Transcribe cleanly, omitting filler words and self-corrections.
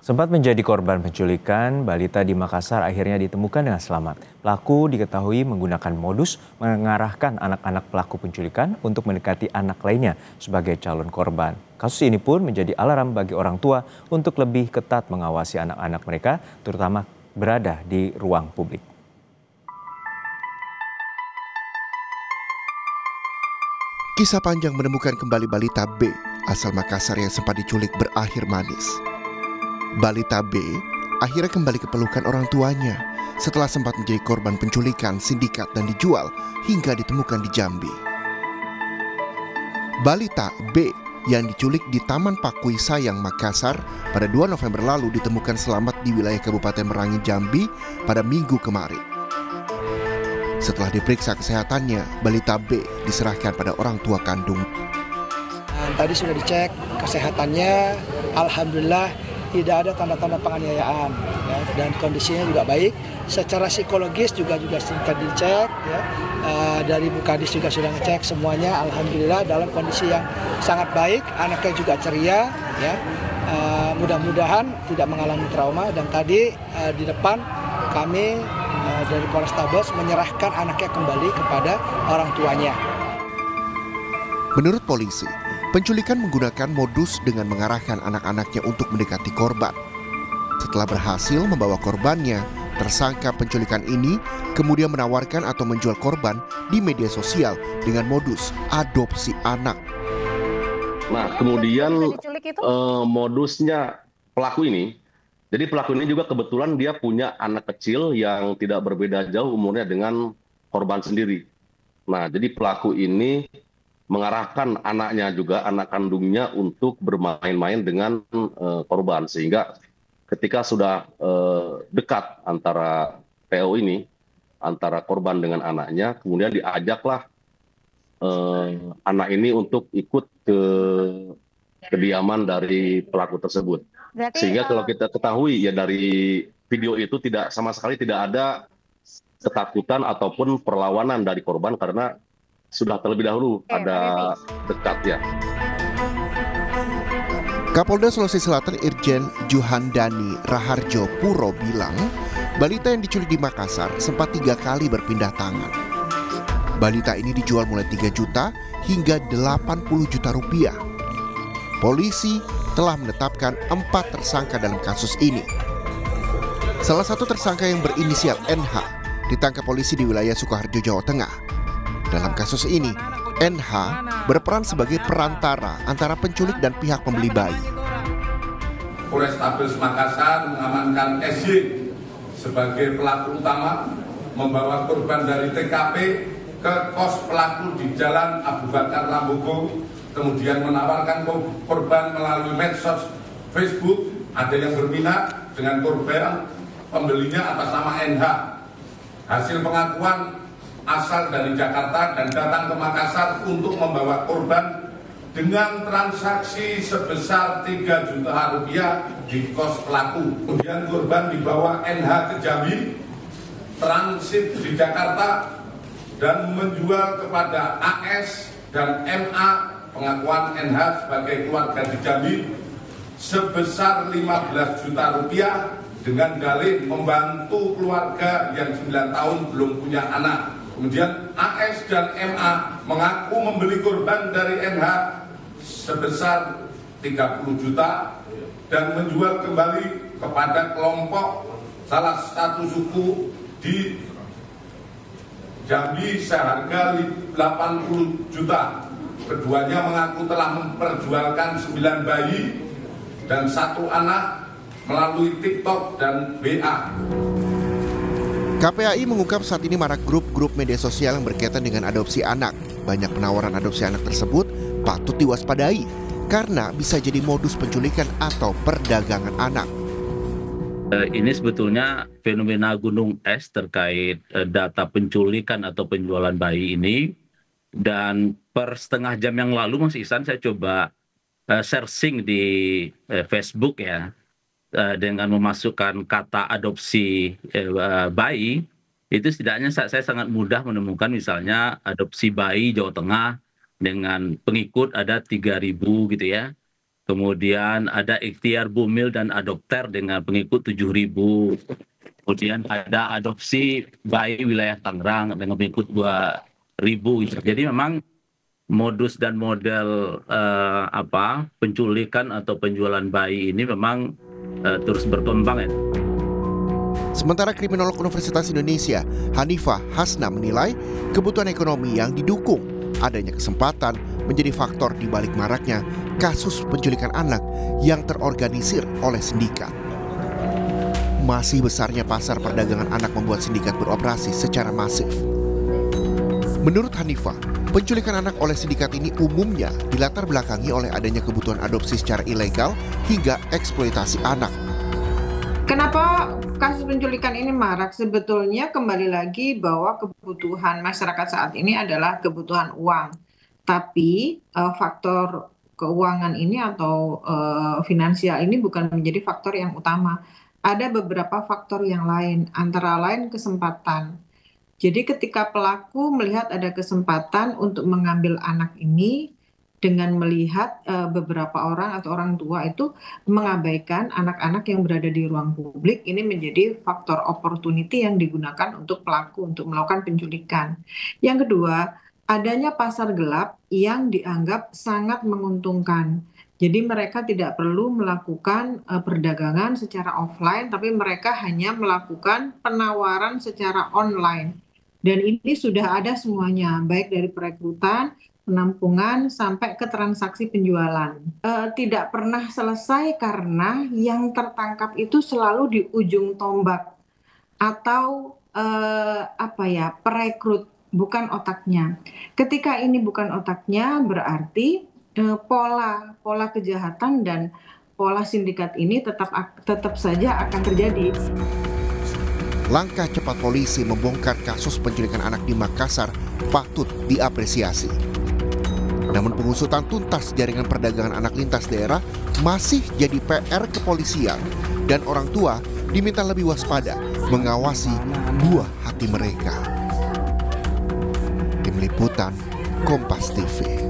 Sempat menjadi korban penculikan, balita di Makassar akhirnya ditemukan dengan selamat. Pelaku diketahui menggunakan modus mengarahkan anak-anak pelaku penculikan untuk mendekati anak lainnya sebagai calon korban. Kasus ini pun menjadi alarm bagi orang tua untuk lebih ketat mengawasi anak-anak mereka, terutama berada di ruang publik. Kisah panjang menemukan kembali balita B asal Makassar yang sempat diculik berakhir manis. Balita B akhirnya kembali ke pelukan orang tuanya setelah sempat menjadi korban penculikan, sindikat, dan dijual hingga ditemukan di Jambi. Balita B yang diculik di Taman Pakui Sayang, Makassar pada 2 November lalu ditemukan selamat di wilayah Kabupaten Merangin, Jambi pada Minggu kemarin. Setelah diperiksa kesehatannya, balita B diserahkan pada orang tua kandung. Tadi sudah dicek kesehatannya, alhamdulillah tidak ada tanda-tanda penganiayaan, ya, dan kondisinya juga baik. Secara psikologis juga sudah dicek, ya. Dari Bu Kadis juga sudah ngecek semuanya, alhamdulillah dalam kondisi yang sangat baik. Anaknya juga ceria, ya. Mudah-mudahan tidak mengalami trauma. Dan tadi di depan kami dari Polrestabes menyerahkan anaknya kembali kepada orang tuanya. Menurut polisi, penculikan menggunakan modus dengan mengarahkan anak-anaknya untuk mendekati korban. Setelah berhasil membawa korbannya, tersangka penculikan ini kemudian menawarkan atau menjual korban di media sosial dengan modus adopsi anak. Nah, kemudian modusnya pelaku ini, jadi pelaku ini juga kebetulan dia punya anak kecil yang tidak berbeda jauh umurnya dengan korban sendiri. Nah, jadi pelaku ini mengarahkan anaknya juga, anak kandungnya untuk bermain-main dengan korban. Sehingga ketika sudah dekat antara PO ini, antara korban dengan anaknya, kemudian diajaklah anak ini untuk ikut ke kediaman dari pelaku tersebut. Sehingga kalau kita ketahui ya dari video itu sama sekali tidak ada ketakutan ataupun perlawanan dari korban karena sudah terlebih dahulu ada dekat ya. Kapolda Sulawesi Selatan Irjen Juhandani Raharjo Puro bilang, balita yang diculik di Makassar sempat 3 kali berpindah tangan. Balita ini dijual mulai 3 juta hingga 80 juta rupiah. Polisi telah menetapkan 4 tersangka dalam kasus ini. Salah satu tersangka yang berinisial NH ditangkap polisi di wilayah Sukoharjo, Jawa Tengah. Dalam kasus ini, NH berperan sebagai perantara antara penculik dan pihak pembeli bayi. Polrestabes Makassar mengamankan SY sebagai pelaku utama, membawa korban dari TKP ke kos pelaku di Jalan Abu Bakar Lambogo, kemudian menawarkan korban melalui medsos Facebook. Ada yang berminat dengan korban, pembelinya atas nama NH. Hasil pengakuan asal dari Jakarta dan datang ke Makassar untuk membawa korban dengan transaksi sebesar 3 juta rupiah di kos pelaku. Kemudian korban dibawa NH ke Jambi, transit di Jakarta, dan menjual kepada AS dan MA, pengakuan NH sebagai keluarga di Jambi, sebesar 15 juta rupiah dengan dalih membantu keluarga yang 9 tahun belum punya anak. Kemudian AS dan MA mengaku membeli korban dari NH sebesar 30 juta dan menjual kembali kepada kelompok salah satu suku di Jambi seharga 80 juta. Keduanya mengaku telah memperjualkan 9 bayi dan 1 anak melalui TikTok dan WA. KPAI mengungkap saat ini marak grup-grup media sosial yang berkaitan dengan adopsi anak. Banyak penawaran adopsi anak tersebut patut diwaspadai karena bisa jadi modus penculikan atau perdagangan anak. Ini sebetulnya fenomena gunung es terkait data penculikan atau penjualan bayi ini. Dan per setengah jam yang lalu Mas Ihsan saya coba searching di Facebook ya. Dengan memasukkan kata adopsi bayi, itu setidaknya saya sangat mudah menemukan misalnya adopsi bayi Jawa Tengah dengan pengikut ada 3.000 gitu ya. Kemudian ada ikhtiar bumil dan adopter dengan pengikut 7.000. Kemudian ada adopsi bayi wilayah Tangerang dengan pengikut 2.000. Jadi memang modus dan model penculikan atau penjualan bayi ini memang terus berkembang ya. Sementara kriminolog Universitas Indonesia, Hanifah Hasna menilai kebutuhan ekonomi yang didukung adanya kesempatan menjadi faktor di balik maraknya kasus penculikan anak yang terorganisir oleh sindikat. Masih besarnya pasar perdagangan anak membuat sindikat beroperasi secara masif. Menurut Hanifah, penculikan anak oleh sindikat ini umumnya dilatar belakangi oleh adanya kebutuhan adopsi secara ilegal hingga eksploitasi anak. Kenapa kasus penculikan ini marak? Sebetulnya kembali lagi bahwa kebutuhan masyarakat saat ini adalah kebutuhan uang. Tapi faktor keuangan ini atau finansial ini bukan menjadi faktor yang utama. Ada beberapa faktor yang lain, antara lain kesempatan. Jadi ketika pelaku melihat ada kesempatan untuk mengambil anak ini, dengan melihat beberapa orang atau orang tua itu mengabaikan anak-anak yang berada di ruang publik, ini menjadi faktor opportunity yang digunakan untuk pelaku untuk melakukan penculikan. Yang kedua, adanya pasar gelap yang dianggap sangat menguntungkan. Jadi mereka tidak perlu melakukan perdagangan secara offline, tapi mereka hanya melakukan penawaran secara online. Dan ini sudah ada semuanya, baik dari perekrutan, penampungan, sampai ke transaksi penjualan. Tidak pernah selesai karena yang tertangkap itu selalu di ujung tombak atau perekrut, bukan otaknya. Ketika ini bukan otaknya, berarti pola kejahatan dan pola sindikat ini tetap saja akan terjadi. Langkah cepat polisi membongkar kasus penculikan anak di Makassar patut diapresiasi. Namun pengusutan tuntas jaringan perdagangan anak lintas daerah masih jadi PR kepolisian dan orang tua diminta lebih waspada mengawasi buah hati mereka. Tim Liputan, Kompas TV.